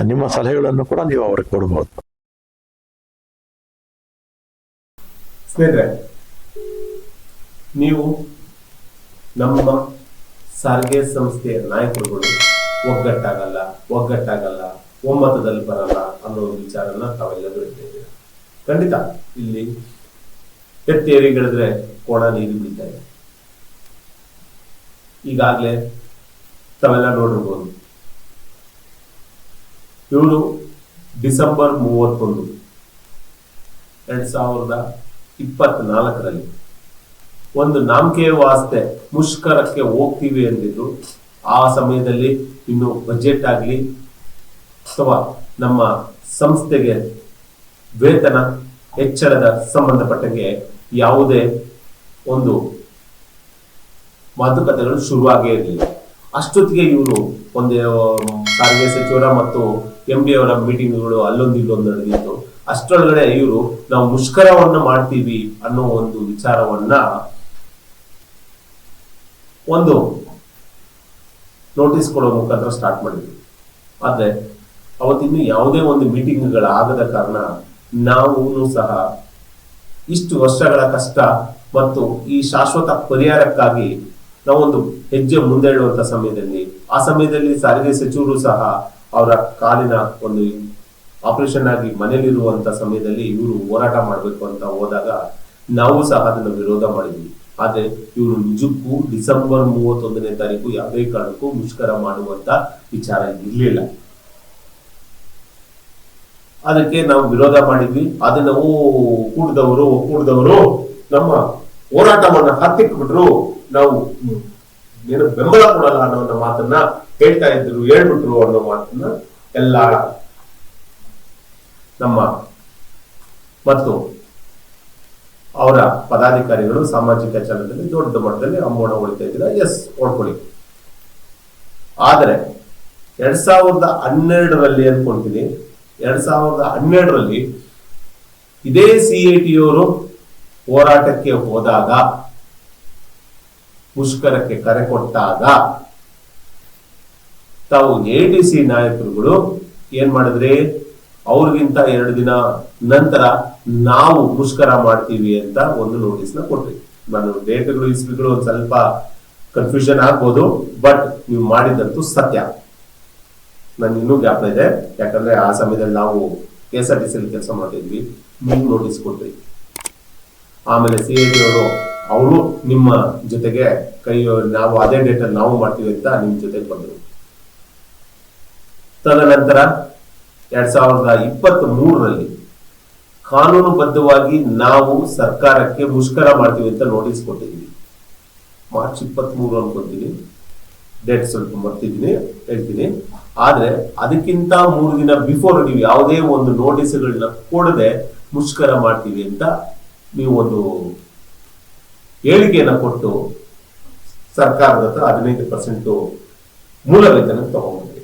ನಿಮ್ಮ ಸಲಹೆಗಳನ್ನು ಕೂಡ ನೀವು ಅವ್ರಿಗೆ ಕೊಡ್ಬೋದು. ಸ್ನೇಹಿತರೆ, ನೀವು ನಮ್ಮ ಸಾರಿಗೆ ಸಂಸ್ಥೆಯ ನಾಯಕರುಗಳು ಒಗ್ಗಟ್ಟಾಗಲ್ಲ, ಒಮ್ಮತದಲ್ಲಿ ಬರಲ್ಲ ಅನ್ನೋ ವಿಚಾರನ ತಾವೆಲ್ಲರೂ ಹೇಳ್ತಿದ್ದೀರ. ಖಂಡಿತ ಇಲ್ಲಿ ಎತ್ತೇರಿಗಳಿದ್ರೆ ಕೋಣ ನೀರು ಬಿಡ್ತಾ ಇದೆ. ಈಗಾಗಲೇ ತಾವೆಲ್ಲ ನೋಡಿರ್ಬೋದು, ಇವರು ಡಿಸೆಂಬರ್ 31, 2024 ಒಂದು ನಾಮಕೆ ವಾಸ್ತೆ ಮುಷ್ಕರಕ್ಕೆ ಹೋಗ್ತೀವಿ ಅಂದಿದ್ರು. ಆ ಸಮಯದಲ್ಲಿ ಇನ್ನು ಬಜೆಟ್ ಆಗಲಿ ಅಥವಾ ನಮ್ಮ ಸಂಸ್ಥೆಗೆ ವೇತನ ಹೆಚ್ಚಳದ ಸಂಬಂಧಪಟ್ಟಂಗೆ ಯಾವುದೇ ಒಂದು ಮಾತುಕತೆಗಳು ಶುರುವಾಗೇ ಇರಲಿಲ್ಲ. ಅಷ್ಟೊತ್ತಿಗೆ ಇವರು ಒಂದು ಸಾರಿಗೆ ಸಚಿವರ ಮತ್ತು MD ಅವರ ಮೀಟಿಂಗ್ಗಳು ಅಲ್ಲೊಂದು ಇಲ್ಲೊಂದು ನಡೆದಿತ್ತು. ಅಷ್ಟರೊಳಗಡೆ ಇವರು ನಾವು ಮುಷ್ಕರವನ್ನ ಮಾಡ್ತೀವಿ ಅನ್ನೋ ಒಂದು ವಿಚಾರವನ್ನ ಒಂದು ನೋಟಿಸ್ ಕೊಡೋ ಮುಖಾಂತರ ಸ್ಟಾರ್ಟ್ ಮಾಡಿದ್ವಿ. ಆದ್ರೆ ಅವತ್ತಿನ್ನು ಯಾವುದೇ ಒಂದು ಮೀಟಿಂಗ್ಗಳಾಗದ ಕಾರಣ ನಾವು ಸಹ ಇಷ್ಟು ವರ್ಷಗಳ ಕಷ್ಟ ಮತ್ತು ಈ ಶಾಶ್ವತ ಪರಿಹಾರಕ್ಕಾಗಿ ನಾವೊಂದು ಹೆಜ್ಜೆ ಮುಂದೆ ಇಡುವಂತ ಆ ಸಮಯದಲ್ಲಿ ಸಾರಿಗೆ ಸಚಿವರು ಸಹ ಅವರ ಕಾಲಿನ ಒಂದು ಆಪರೇಷನ್ ಆಗಿ ಮನೇಲಿರುವಂತ ಸಮಯದಲ್ಲಿ ಇವರು ಹೋರಾಟ ಮಾಡಬೇಕು ಅಂತ ಹೋದಾಗ ನಾವು ಸಹ ಅದನ್ನು ವಿರೋಧ ಮಾಡಿದ್ವಿ. ಆದ್ರೆ ಇವರು ನಿಜಕ್ಕೂ ಡಿಸೆಂಬರ್ 31ನೇ ತಾರೀಕು ಯಾವುದೇ ಕಾರಣಕ್ಕೂ ಮುಷ್ಕರ ಮಾಡುವಂತ ವಿಚಾರ ಇರಲಿಲ್ಲ. ಅದಕ್ಕೆ ನಾವು ವಿರೋಧ ಮಾಡಿದ್ವಿ. ಅದನ್ನ ಒಕ್ಕೂಟದವರು ನಮ್ಮ ಹೋರಾಟವನ್ನ ಹತ್ತಿಕ್ಬಿಟ್ರು, ನಾವು ಏನು ಬೆಂಬಲ ಕೊಡಲ್ಲ ಅನ್ನೋ ಮಾತನ್ನ ಹೇಳ್ಬಿಟ್ರು ಅನ್ನೋ ಮಾತನ್ನ ಎಲ್ಲ ನಮ್ಮ ಮತ್ತು ಅವರ ಪದಾಧಿಕಾರಿಗಳು ಸಾಮಾಜಿಕ ಜಾಲದಲ್ಲಿ ದೊಡ್ಡ ಮಟ್ಟದಲ್ಲಿ ಅಂಬೋಣ ಹೊಡಿತಾ ಇದ್ದೀರಾ. ಎಸ್, ಓಡ್ಕೊಳ್ಳಿ. ಆದರೆ 2012 ಅನ್ಕೊಂತೀನಿ, 2012 ಇದೇ CIT ಅವರು ಹೋರಾಟಕ್ಕೆ ಹೋದಾಗ, ಮುಷ್ಕರಕ್ಕೆ ಕರೆ ಕೊಟ್ಟಾಗ ತಾವು ATC ನಾಯಕರುಗಳು ಏನ್ ಮಾಡಿದ್ರಿ, ಅವ್ರಿಗಿಂತ 2 ದಿನ ನಂತರ ನಾವು ಮುಷ್ಕರ ಮಾಡ್ತೀವಿ ಅಂತ ಒಂದು ನೋಟಿಸ್ ನ ಕೊಟ್ರಿ. ನಾನು ಡೇಟ್ಗಳು ಇಸ್ವಿಗಳು ಒಂದ್ ಸ್ವಲ್ಪ ಕನ್ಫ್ಯೂಷನ್ ಆಗ್ಬೋದು, ಬಟ್ ನೀವು ಮಾಡಿದಂತೂ ಸತ್ಯ. ನನ್ ಇನ್ನೂ ಜ್ಞಾಪನ ಇದೆ, ಯಾಕಂದ್ರೆ ಆ ಸಮಯದಲ್ಲಿ ನಾವು KSRTC ಕೆಲಸ ಮಾಡ್ತಿದ್ವಿ. ನೀವು ನೋಟಿಸ್ ಕೊಟ್ರಿ. ಆಮೇಲೆ CIT ಅವರು ನಿಮ್ಮ ಜೊತೆಗೆ ನಾವು ಅದೇ ಡೇಟ್ ಅಲ್ಲಿ ನಾವು ಮಾಡ್ತೀವಿ ಅಂತ ನಿಮ್ ಜೊತೆಗೆ ಬಂದರು. ತದನಂತರ 2023 ಕಾನೂನುಬದ್ಧವಾಗಿ ನಾವು ಸರ್ಕಾರಕ್ಕೆ ಮುಷ್ಕರ ಮಾಡ್ತೀವಿ ಅಂತ ನೋಟಿಸ್ ಕೊಟ್ಟಿದ್ವಿ. ಮಾರ್ಚ್ 23 ಅನ್ಕೊಂತೀನಿ, ಡೇಟ್ ಸ್ವಲ್ಪ ಮರ್ತಿದ್ದೀನಿ, ಹೇಳ್ತೀನಿ. ಆದ್ರೆ ಅದಕ್ಕಿಂತ 3 ದಿನ ಬಿಫೋರ್ ನೀವು ಯಾವುದೇ ಒಂದು ನೋಟಿಸ್ಗಳನ್ನ ಕೊಡದೆ ಮುಷ್ಕರ ಮಾಡ್ತೀವಿ ಅಂತ ನೀವು ಒಂದು ಹೇಳಿಕೆಯನ್ನ ಕೊಟ್ಟು ಸರ್ಕಾರದ ಹತ್ರ 15% ಮೂಲ ವೇತನ ತಗೊಂಡ್ರಿ.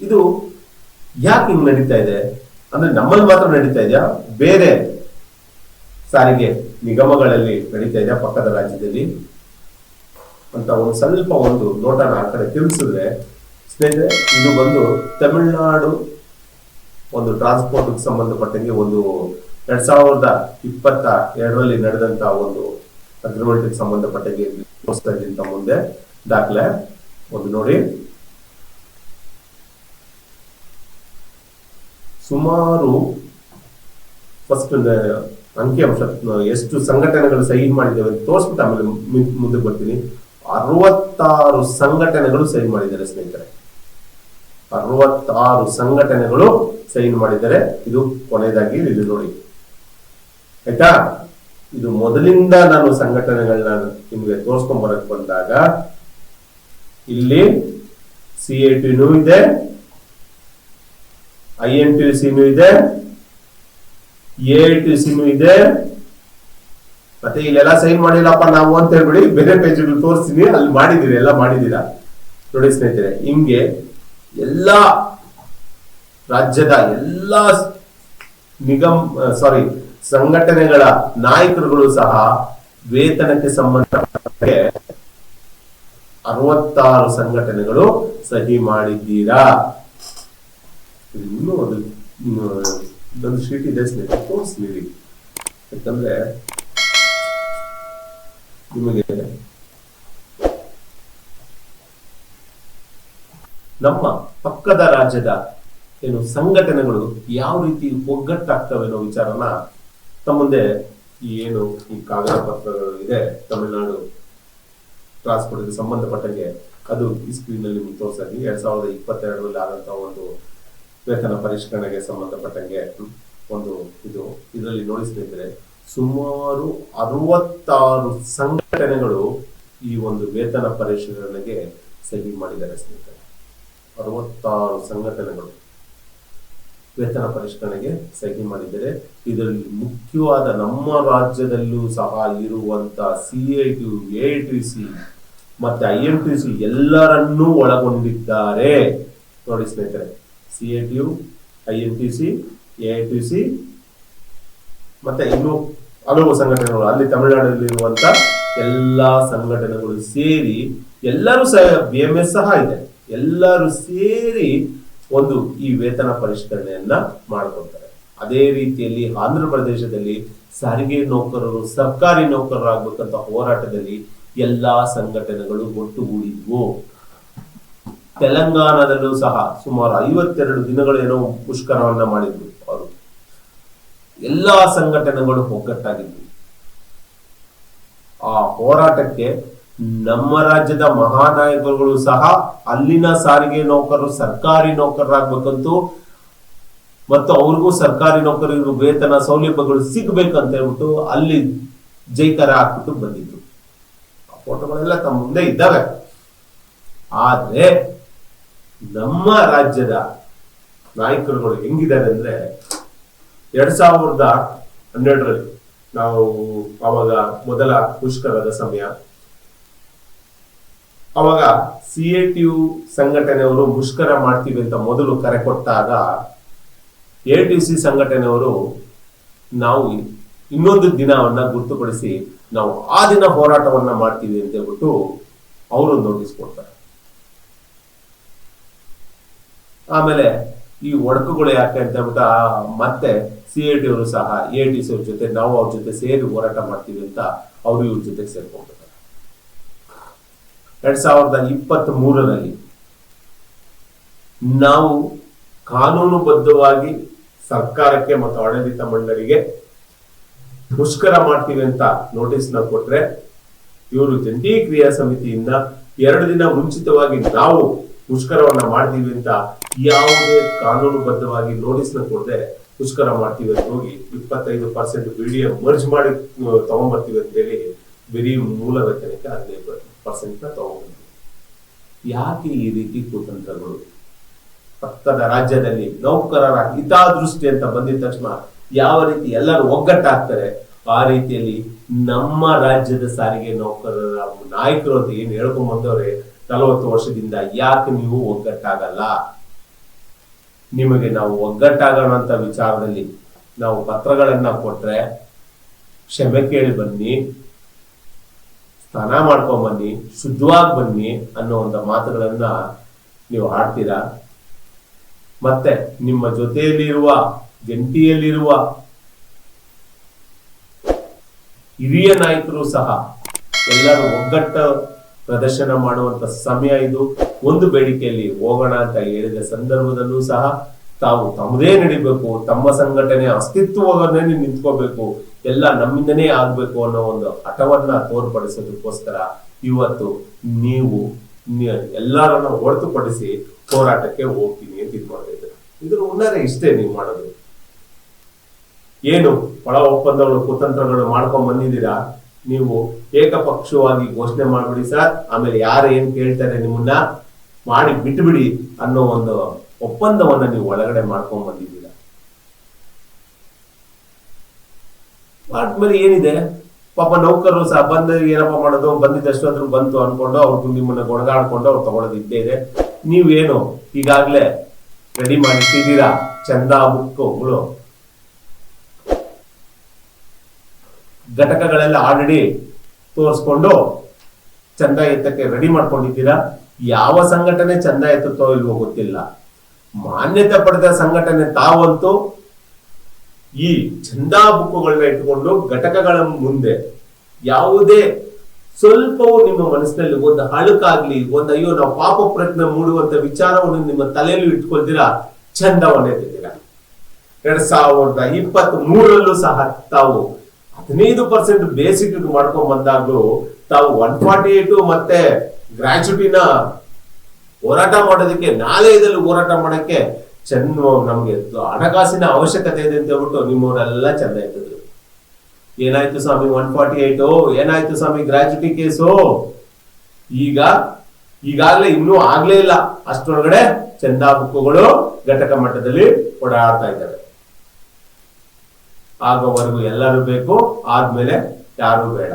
ಇದು ಯಾಕೆ ಹಿಂಗ್ ನಡೀತಾ ಇದೆ ಅಂದ್ರೆ ನಮ್ಮಲ್ಲಿ ಮಾತ್ರ ನಡೀತಾ ಇದೆಯಾ, ಬೇರೆ ಸಾರಿಗೆ ನಿಗಮಗಳಲ್ಲಿ ನಡೀತಾ ಇದೆಯಾ ಪಕ್ಕದ ರಾಜ್ಯದಲ್ಲಿ ಅಂತ ಒಂದು ಸ್ವಲ್ಪ ಒಂದು ನೋಟನ ಆ ಕಡೆ ತಿಳಿಸಿದ್ರೆ, ಸ್ನೇಹಿತರೆ, ಇದು ಬಂದು ತಮಿಳುನಾಡು ಒಂದು ಟ್ರಾನ್ಸ್ಪೋರ್ಟ್ ಸಂಬಂಧಪಟ್ಟಂಗೆ ಒಂದು 2022 ನಡೆದಂತ ಒಂದು ಅಗ್ರಿಮೆಂಟ್ ಸಂಬಂಧಪಟ್ಟಂಗೆ ತೋರಿಸ್ತಾ ಮುಂದೆ ದಾಖಲೆ ಒಂದು ನೋಡಿ. ಸುಮಾರು ಫಸ್ಟ್ ಅಂಕಿಅಂಶ ಎಷ್ಟು ಸಂಘಟನೆಗಳು ಸಹಿ ಮಾಡಿದ್ದೇವೆ ಅಂತ ತೋರಿಸ್ಬಿಟ್ಟು ಆಮೇಲೆ ಮುಂದಕ್ಕೆ ಬರ್ತೀನಿ. 66 ಸಂಘಟನೆಗಳು ಸಹಿ ಮಾಡಿದ್ದಾರೆ ಸ್ನೇಹಿತರೆ, 66 ಸಂಘಟನೆಗಳು ಸೈನ್ ಮಾಡಿದ್ದಾರೆ. ಇದು ಕೊನೆಯದಾಗಿ ಇದು ನೋಡಿ, ಆಯ್ತಾ. ಇದು ಮೊದಲಿಂದ ನಾನು ಸಂಘಟನೆಗಳನ್ನ ನಿಮ್ಗೆ ತೋರ್ಸ್ಕೊಂಡ್ ಬರಕ್ ಬಂದಾಗ ಇಲ್ಲಿ CITನೂ ಇದೆ, INTUCನೂ ಇದೆ, AITCನೂ ಇದೆ. ಮತ್ತೆ ಇಲ್ಲೆಲ್ಲ ಸೈನ್ ಮಾಡಿಲ್ಲಪ್ಪ ನಾವು ಅಂತ ಹೇಳ್ಬಿಡಿ, ಬೇರೆ ಪೇಜ್ಗಳು ತೋರಿಸ್ತೀನಿ, ಅಲ್ಲಿ ಮಾಡಿದೀರಿ, ಎಲ್ಲ ಮಾಡಿದೀರಾ ನೋಡಿ ಸ್ನೇಹಿತರೆ. ಹಿಂಗೆ ಎಲ್ಲಾ ರಾಜ್ಯದ ಎಲ್ಲಾ ಸಂಘಟನೆಗಳ ನಾಯಕರುಗಳು ಸಹ ವೇತನಕ್ಕೆ ಸಂಬಂಧಪಟ್ಟ 66 ಸಂಘಟನೆಗಳು ಸಹಿ ಮಾಡಿದ್ದೀರಾ. ಇನ್ನೂ ಒಂದು ಶೀಟ್ ಇದೆ ಸ್ನೇಹಿತರೆ, ತೋರಿಸ್ಲಿ. ಯಾಕಂದ್ರೆ ನಿಮಗೆ ನಮ್ಮ ಪಕ್ಕದ ರಾಜ್ಯದ ಸಂಘಟನೆಗಳು ಯಾವ ರೀತಿ ಒಗ್ಗಟ್ಟಾಗ್ತವೆ ಅನ್ನೋ ವಿಚಾರನ ತಮ್ಮ ಮುಂದೆ ಈ ಕಾಗದ ಪತ್ರಗಳು ಇದೆ ತಮಿಳುನಾಡು ಟ್ರಾನ್ಸ್ಪೋರ್ಟ್ಗೆ ಸಂಬಂಧಪಟ್ಟಂಗೆ ಅದು ಈ ಸ್ಕ್ರೀನ್ ನಲ್ಲಿ ನಿಮ್ಗೆ ತೋರಿಸಿ 2022ರಲ್ಲಿ ಆದಂತಹ ಒಂದು ವೇತನ ಪರಿಷ್ಕರಣೆಗೆ ಸಂಬಂಧಪಟ್ಟಂಗೆ ಒಂದು ಇದರಲ್ಲಿ ನೋಡಿ ಸ್ನೇಹಿತರೆ, ಸುಮಾರು 66 ಸಂಘಟನೆಗಳು ಈ ಒಂದು ವೇತನ ಪರಿಷ್ಕರಣೆಗೆ ಸಹಿ ಮಾಡಿದ್ದಾರೆ ಸ್ನೇಹಿತರೆ. 66 ಸಂಘಟನೆಗಳು ವೇತನ ಪರಿಷ್ಕರಣೆಗೆ ಸಹಿ ಮಾಡಿದ್ದಾರೆ. ಇದರಲ್ಲಿ ಮುಖ್ಯವಾದ ನಮ್ಮ ರಾಜ್ಯದಲ್ಲೂ ಸಹ ಇರುವಂತ CITU, AITC ಮತ್ತೆ IMTC ಎಲ್ಲರನ್ನೂ ಒಳಗೊಂಡಿದ್ದಾರೆ. ನೋಡಿ ಸ್ನೇಹಿತರೆ, CITU, IMTC, AITC ಮತ್ತೆ ಇನ್ನು ಹಲವು ಸಂಘಟನೆಗಳು, ಅಲ್ಲಿ ತಮಿಳುನಾಡಲ್ಲಿರುವಂತ ಎಲ್ಲಾ ಸಂಘಟನೆಗಳು ಸೇರಿ ಎಲ್ಲರೂ ಸಹ BMS ಸಹ ಇದೆ, ಎಲ್ಲರೂ ಸೇರಿ ಒಂದು ಈ ವೇತನ ಪರಿಷ್ಕರಣೆಯನ್ನ ಮಾಡ್ಕೊಳ್ತಾರೆ. ಅದೇ ರೀತಿಯಲ್ಲಿ ಆಂಧ್ರ ಪ್ರದೇಶದಲ್ಲಿ ಸಾರಿಗೆ ನೌಕರರು ಸರ್ಕಾರಿ ನೌಕರರಾಗಬೇಕಂತ ಹೋರಾಟದಲ್ಲಿ ಎಲ್ಲಾ ಸಂಘಟನೆಗಳು ಒಟ್ಟುಗೂಡಿದ್ವು. ತೆಲಂಗಾಣದಲ್ಲೂ ಸಹ ಸುಮಾರು 52 ದಿನಗಳೇನೋ ಮುಷ್ಕರವನ್ನ ಮಾಡಿದ್ರು. ಅವರು ಎಲ್ಲಾ ಸಂಘಟನೆಗಳು ಒಗ್ಗಟ್ಟಾಗಿದ್ವು. ಆ ಹೋರಾಟಕ್ಕೆ ನಮ್ಮ ರಾಜ್ಯದ ಮಹಾನಾಯಕರುಗಳು ಸಹ ಅಲ್ಲಿನ ಸಾರಿಗೆ ನೌಕರರು ಸರ್ಕಾರಿ ನೌಕರರಾಗಬೇಕಂತೂ ಮತ್ತು ಅವ್ರಿಗೂ ಸರ್ಕಾರಿ ನೌಕರರಿಗೂ ವೇತನ ಸೌಲಭ್ಯಗಳು ಸಿಗ್ಬೇಕಂತ ಹೇಳ್ಬಿಟ್ಟು ಅಲ್ಲಿ ಜೈಕಾರ ಹಾಕ್ಬಿಟ್ಟು ಬಂದಿದ್ರು. ಆ ಫೋಟೋಗಳೆಲ್ಲ ತಮ್ಮ ಮುಂದೆ ಇದ್ದಾವೆ. ಆದ್ರೆ ನಮ್ಮ ರಾಜ್ಯದ ನಾಯಕರುಗಳು ಹೆಂಗಿದ್ದಾರೆ ಅಂದ್ರೆ 2012ರಲ್ಲಿ ನಾವು ಅವಾಗ ಮೊದಲ ಮುಷ್ಕರದ ಸಮಯ, ಅವಾಗ CITU ಸಂಘಟನೆಯವರು ಮುಷ್ಕರ ಮಾಡ್ತೀವಿ ಅಂತ ಮೊದಲು ಕರೆ ಕೊಟ್ಟಾಗ AITC ಸಂಘಟನೆಯವರು ನಾವು ಇನ್ನೊಂದು ದಿನವನ್ನ ಗುರುತುಪಡಿಸಿ ನಾವು ಆ ದಿನ ಹೋರಾಟವನ್ನ ಮಾಡ್ತೀವಿ ಅಂತ ಹೇಳ್ಬಿಟ್ಟು ಅವರು ನೋಟಿಸ್ ಕೊಡ್ತಾರೆ. ಆಮೇಲೆ ಈ ಒಡಕುಗಳು ಯಾಕೆ ಅಂತ ಹೇಳ್ಬಿಟ್ಟು ಮತ್ತೆ CITU ಅವರು ಸಹ AITC ಅವ್ರ ಜೊತೆ ನಾವು ಅವ್ರ ಜೊತೆ ಸೇರಿ ಹೋರಾಟ ಮಾಡ್ತೀವಿ ಅಂತ ಅವರು ಇವ್ರ ಜೊತೆಗೆ ಸೇರ್ಕೊಂಡಿದ್ದಾರೆ. 2023ರಲ್ಲಿ ನಾವು ಕಾನೂನುಬದ್ಧವಾಗಿ ಸರ್ಕಾರಕ್ಕೆ ಮತ್ತು ಆಡಳಿತ ಮಂಡಳಿಗೆ ಮುಷ್ಕರ ಮಾಡ್ತೀವಿ ಅಂತ ನೋಟಿಸ್ ನ ಕೊಟ್ರೆ, ಇವರು ಜಂಟಿ ಕ್ರಿಯಾ ಸಮಿತಿಯಿಂದ 2 ದಿನ ಮುಂಚಿತವಾಗಿ ನಾವು ಮುಷ್ಕರವನ್ನ ಮಾಡ್ತೀವಿ ಅಂತ ಯಾವುದೇ ಕಾನೂನುಬದ್ಧವಾಗಿ ನೋಟಿಸ್ ನ ಕೊಡದೆ ಮುಷ್ಕರ ಮಾಡ್ತೀವಿ ಅಂತ ಹೋಗಿ 25% BDM ಮರ್ಜ್ ಮಾಡಿ ತಗೊಂಡ್ಬರ್ತೀವಿ ಅಂತ ಹೇಳಿ ಬರೀ ಮೂಲ ವೇತನಕ್ಕೆ 15% ತಗೊಂಡ್ಬರ್ತೀವಿ. ಯಾಕೆ ಈ ರೀತಿ ಕುತಂತ್ರಗಳು? ಪಕ್ಕದ ರಾಜ್ಯದಲ್ಲಿ ನೌಕರರ ಹಿತದೃಷ್ಟಿ ಅಂತ ಬಂದಿದ ತಕ್ಷಣ ಯಾವ ರೀತಿ ಎಲ್ಲರೂ ಒಗ್ಗಟ್ಟಾಗ್ತಾರೆ, ಆ ರೀತಿಯಲ್ಲಿ ನಮ್ಮ ರಾಜ್ಯದ ಸಾರಿಗೆ ನೌಕರರ ನಾಯಕರು ಅಂತ ಏನ್ ಹೇಳ್ಕೊಂಡ್ ಬಂದವ್ರೆ 40 ವರ್ಷದಿಂದ ಯಾಕೆ ನೀವು ಒಗ್ಗಟ್ಟಾಗಲ್ಲ? ನಿಮಗೆ ನಾವು ಒಗ್ಗಟ್ಟಾಗೋಣ ಅಂತ ವಿಚಾರದಲ್ಲಿ ನಾವು ಪತ್ರಗಳನ್ನ ಕೊಟ್ರೆ ಕ್ಷಮೆ ಕೇಳಿ ಬನ್ನಿ, ಸ್ನಾನ ಮಾಡ್ಕೊಂಡ್ ಬನ್ನಿ, ಶುದ್ಧವಾಗಿ ಬನ್ನಿ ಅನ್ನೋ ಒಂದು ಮಾತುಗಳನ್ನ ನೀವು ಆಡ್ತೀರಾ. ಮತ್ತೆ ನಿಮ್ಮ ಜೊತೆಯಲ್ಲಿರುವ ಜಂಟಿಯಲ್ಲಿರುವ ಹಿರಿಯ ನಾಯಕರು ಸಹ ಎಲ್ಲರೂ ಒಗ್ಗಟ್ಟ ಪ್ರದರ್ಶನ ಮಾಡುವಂತ ಸಮಯ ಇದು. ಒಂದು ಬೇಡಿಕೆಯಲ್ಲಿ ಹೋಗೋಣ ಅಂತ ಹೇಳಿದ ಸಂದರ್ಭದಲ್ಲೂ ಸಹ ತಾವು ತಮ್ಮದೇ ನಡಿಬೇಕು, ತಮ್ಮ ಸಂಘಟನೆ ಅಸ್ತಿತ್ವವನ್ನೇ ನಿಂತ್ಕೋಬೇಕು, ಎಲ್ಲ ನಮ್ಮಿಂದನೇ ಆಗ್ಬೇಕು ಅನ್ನೋ ಒಂದು ಹಠವನ್ನ ತೋರ್ಪಡಿಸೋದಕ್ಕೋಸ್ಕರ ಇವತ್ತು ನೀವು ಎಲ್ಲರನ್ನ ಹೊರತುಪಡಿಸಿ ಹೋರಾಟಕ್ಕೆ ಹೋಗ್ತೀನಿ ಅಂತ ಇದು ಮಾಡ್ತಾ ಇದ್ದಾರೆ. ಇದ್ರ ಉನ್ನಾರೆ ಇಷ್ಟೇ ನೀವು ಮಾಡೋದು. ಏನು ಒಳ ಒಪ್ಪಂದಗಳು ಕುತಂತ್ರಗಳು ಮಾಡ್ಕೊಂಡ್ ಬಂದಿದ್ದೀರಾ, ನೀವು ಏಕಪಕ್ಷವಾಗಿ ಘೋಷಣೆ ಮಾಡ್ಬಿಡಿ ಸರ್, ಆಮೇಲೆ ಯಾರು ಏನ್ ಕೇಳ್ತಾರೆ ನಿಮ್ಮನ್ನ ಮಾಡಿ ಬಿಟ್ಬಿಡಿ ಅನ್ನೋ ಒಂದು ಒಪ್ಪಂದವನ್ನ ನೀವು ಒಳಗಡೆ ಮಾಡ್ಕೊಂಡ್ ಬಂದಿದ್ದೀರಾ. ಆದ್ಮೇಲೆ ಏನಿದೆ, ಪಾಪ ನೌಕರರು ಸಹ ಬಂದು ಏನಪ್ಪ ಮಾಡೋದು, ಬಂದಿದ್ದಷ್ಟು ಅದ್ರ ಬಂತು ಅನ್ಕೊಂಡು ಅವ್ರು ನಿಮ್ಮನ್ನ ಗೊಣಗಾಡ್ಕೊಂಡು ಅವ್ರು ತಗೊಳ್ಳೋದು ಇದ್ದೇ ಇದೆ. ನೀವೇನು ಈಗಾಗ್ಲೇ ರೆಡಿ ಮಾಡಿಟ್ಟಿದ್ದೀರಾ ಚಂದ ಬುಕ್ಗಳು, ಘಟಕಗಳೆಲ್ಲ ಆಲ್ರೆಡಿ ತೋರಿಸ್ಕೊಂಡು ಚಂದ ಎತ್ತಕ್ಕೆ ರೆಡಿ ಮಾಡ್ಕೊಂಡಿದ್ದೀರಾ. ಯಾವ ಸಂಘಟನೆ ಚಂದ ಎತ್ತುತ್ತೋ ಇಲ್ವೋ ಗೊತ್ತಿಲ್ಲ. ಮಾನ್ಯತೆ ಪಡೆದ ಸಂಘಟನೆ ತಾವಂತೂ ಈ ಚಂದಾ ಬುಕ್ಕುಗಳನ್ನ ಇಟ್ಕೊಂಡು ಘಟಕಗಳ ಮುಂದೆ ಯಾವುದೇ ಸ್ವಲ್ಪವೂ ನಿಮ್ಮ ಮನಸ್ಸಿನಲ್ಲಿ ಒಂದು ಅಳುಕಾಗ್ಲಿ, ಒಂದು ಅಯ್ಯೋ ನಾವು ಪಾಪ ಪ್ರಯತ್ನ ಮೂಡುವಂತ ವಿಚಾರವನ್ನು ನಿಮ್ಮ ತಲೆಯಲ್ಲಿ ಇಟ್ಕೊಳ್ತೀರಾ, ಚಂದವನ್ನೇ ತೆಗೆದಿರಾ. 2023ರಲ್ಲೂ ಸಹ ತಾವು 15% ಬೇಸಿಕ್ ಮಾಡ್ಕೊಂಡ್ ಬಂದಾಗ್ಲೂ ತಾವು 148 ಮತ್ತೆ ಗ್ರಾಚ್ಯುಟಿನ ಹೋರಾಟ ಮಾಡೋದಕ್ಕೆ, ನ್ಯಾಯಾಲಯದಲ್ಲಿ ಹೋರಾಟ ಮಾಡಕ್ಕೆ ನಮ್ಗೆ ಹಣಕಾಸಿನ ಅವಶ್ಯಕತೆ ಇದೆ ಅಂತ ಹೇಳ್ಬಿಟ್ಟು ನಿಮ್ಮವರೆಲ್ಲ ಚಂದ ಇರ್ತದ್ರು. ಏನಾಯ್ತು ಸ್ವಾಮಿ 148, ಏನಾಯ್ತು ಸ್ವಾಮಿ ಗ್ರಾಚ್ಯುಟಿ ಕೇಸು? ಈಗಾಗಲೇ ಇನ್ನೂ ಆಗ್ಲೇ ಇಲ್ಲ, ಅಷ್ಟರೊಳಗಡೆ ಚಂದಾ ಬುಕ್ಕುಗಳು ಘಟಕ ಮಟ್ಟದಲ್ಲಿ ಓಡಾಡ್ತಾ ಇದ್ದಾರೆ. ಆಗೋವರೆಗೂ ಎಲ್ಲರೂ ಬೇಕು, ಆದ್ಮೇಲೆ ಯಾರು ಬೇಡ.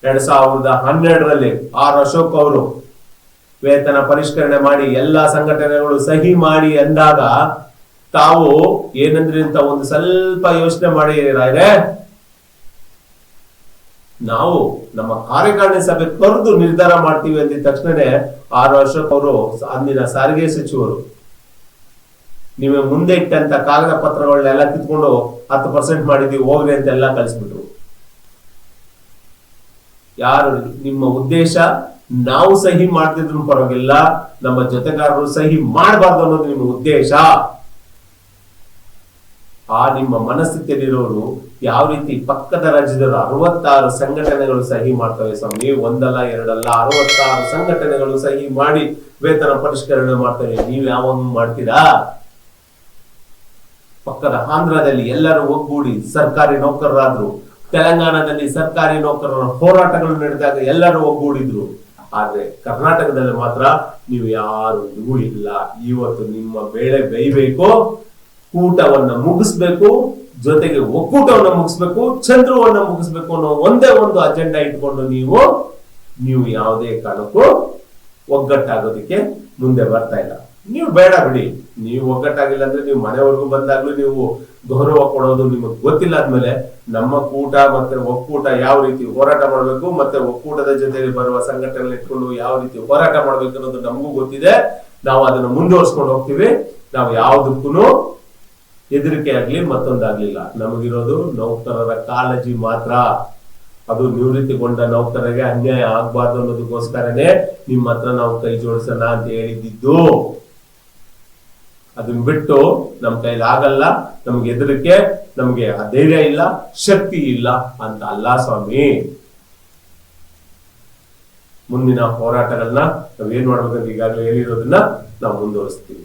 2012ರಲ್ಲಿ ಆರ್ ಅಶೋಕ್ ಅವರು ವೇತನ ಪರಿಷ್ಕರಣೆ ಮಾಡಿ ಎಲ್ಲಾ ಸಂಘಟನೆಗಳು ಸಹಿ ಮಾಡಿ ಅಂದಾಗ ತಾವು ಏನಂದ್ರೆ ಅಂತ ಒಂದು ಸ್ವಲ್ಪ ಯೋಚನೆ ಮಾಡಿ ನಾವು ನಮ್ಮ ಕಾರ್ಯಕಾರಿಣಿ ಸಭೆ ಕರೆದು ನಿರ್ಧಾರ ಮಾಡ್ತೀವಿ ಅಂದಿದ ತಕ್ಷಣನೇ ಆರ್ ಅಶೋಕ್ ಅವರು ಅಂದಿನ ಸಾರಿಗೆ ಸಚಿವರು ನೀವು ಮುಂದೆ ಇಟ್ಟಂತ ಕಾಗದ ಪತ್ರಗಳನ್ನೆಲ್ಲ ಕಿತ್ಕೊಂಡು 10% ಮಾಡಿದೀವಿ ಹೋಗ್ರಿ ಅಂತೆಲ್ಲ ಕಳಿಸ್ಬಿಟ್ರು. ಯಾರು ನಿಮ್ಮ ಉದ್ದೇಶ ನಾವು ಸಹಿ ಮಾಡ್ತಿದ್ರು ಪರವಾಗಿಲ್ಲ, ನಮ್ಮ ಜೊತೆಗಾರರು ಸಹಿ ಮಾಡಬಾರ್ದು ಅನ್ನೋದು ನಿಮ್ಮ ಉದ್ದೇಶ. ಆ ನಿಮ್ಮ ಮನಸ್ಥಿತಿಯಲ್ಲಿರೋರು ಯಾವ ರೀತಿ ಪಕ್ಕದ ರಾಜ್ಯದವರು 66 ಸಂಘಟನೆಗಳು ಸಹಿ ಮಾಡ್ತವೆ ಸ್ವಾಮಿ, ಒಂದಲ್ಲ ಎರಡಲ್ಲ 66 ಸಂಘಟನೆಗಳು ಸಹಿ ಮಾಡಿ ವೇತನ ಪರಿಷ್ಕರಣೆ ಮಾಡ್ತವೆ. ನೀವು ಯಾವಾಗ ಮಾಡ್ತೀರಾ? ಪಕ್ಕದ ಆಂಧ್ರದಲ್ಲಿ ಎಲ್ಲರೂ ಒಗ್ಗೂಡಿ ಸರ್ಕಾರಿ ನೌಕರರಾದ್ರು, ತೆಲಂಗಾಣದಲ್ಲಿ ಸರ್ಕಾರಿ ನೌಕರರ ಹೋರಾಟಗಳು ನಡೆದಾಗ ಎಲ್ಲರೂ ಒಗ್ಗೂಡಿದ್ರು. ಆದ್ರೆ ಕರ್ನಾಟಕದಲ್ಲಿ ಮಾತ್ರ ನೀವು ಯಾರು ಇಲ್ಲ. ಇವತ್ತು ನಿಮ್ಮ ಬೇಳೆ ಬೇಯಬೇಕು, ಕೂಟವನ್ನ ಮುಗಿಸ್ಬೇಕು, ಜೊತೆಗೆ ಒಕ್ಕೂಟವನ್ನ ಮುಗಿಸ್ಬೇಕು, ಚಂದ್ರವನ್ನ ಮುಗಿಸ್ಬೇಕು ಅನ್ನೋ ಒಂದೇ ಒಂದು ಅಜೆಂಡಾ ಇಟ್ಕೊಂಡು ನೀವು ಯಾವುದೇ ಕಾರಣಕ್ಕೂ ಒಗ್ಗಟ್ಟಾಗೋದಿಕ್ಕೆ ಮುಂದೆ ಬರ್ತಾ ಇಲ್ಲ. ನೀವು ಬೇಡ ಬಿಡಿ, ನೀವು ಒಗ್ಗಟ್ಟಾಗಿಲ್ಲ ಅಂದ್ರೆ ನೀವು ಮನೆವರೆಗೂ ಬಂದಾಗ್ಲೂ ನೀವು ಗೌರವ ಕೊಡೋದು ನಿಮಗೆ ಗೊತ್ತಿಲ್ಲ ಆದ್ಮೇಲೆ ನಮ್ಮ ಕೂಟ ಮತ್ತೆ ಒಕ್ಕೂಟ ಯಾವ ರೀತಿ ಹೋರಾಟ ಮಾಡ್ಬೇಕು, ಮತ್ತೆ ಒಕ್ಕೂಟದ ಜೊತೆಗೆ ಬರುವ ಸಂಘಟನೆ ಇಟ್ಕೊಂಡು ಯಾವ ರೀತಿ ಹೋರಾಟ ಮಾಡ್ಬೇಕು ಅನ್ನೋದು ನಮಗೂ ಗೊತ್ತಿದೆ. ನಾವು ಅದನ್ನು ಮುಂದುವರ್ಸ್ಕೊಂಡು ಹೋಗ್ತೀವಿ. ನಾವು ಯಾವ್ದಕ್ಕೂ ಹೆದರಿಕೆ ಆಗ್ಲಿ ಮತ್ತೊಂದಾಗ್ಲಿಲ್ಲ. ನಮಗಿರೋದು ನೌಕರರ ಕಾಳಜಿ ಮಾತ್ರ. ಅದು ನಿವೃತ್ತಿಗೊಂಡ ನೌಕರರಿಗೆ ಅನ್ಯಾಯ ಆಗ್ಬಾರ್ದು ಅನ್ನೋದಕ್ಕೋಸ್ಕರನೇ ನಿಮ್ಮ ಹತ್ರ ನಾವು ಕೈ ಜೋಡಿಸೋಣ ಅಂತ ಹೇಳಿದ್ದು. ಅದನ್ನ ಬಿಟ್ಟು ನಮ್ ಕೈಲಿ ಆಗಲ್ಲ, ನಮ್ಗೆ ಹೆದರಿಕೆ, ನಮ್ಗೆ ಆ ಧೈರ್ಯ ಇಲ್ಲ, ಶಕ್ತಿ ಇಲ್ಲ ಅಂತ ಅಲ್ಲ ಸ್ವಾಮಿ. ಮುಂದಿನ ಹೋರಾಟಗಳನ್ನ ನಾವೇನ್ ಮಾಡ್ಬೇಕಂತ ಈಗಾಗಲೇ ಹೇಳಿರೋದನ್ನ ನಾವು ಮುಂದುವರಿಸ್ತೀವಿ.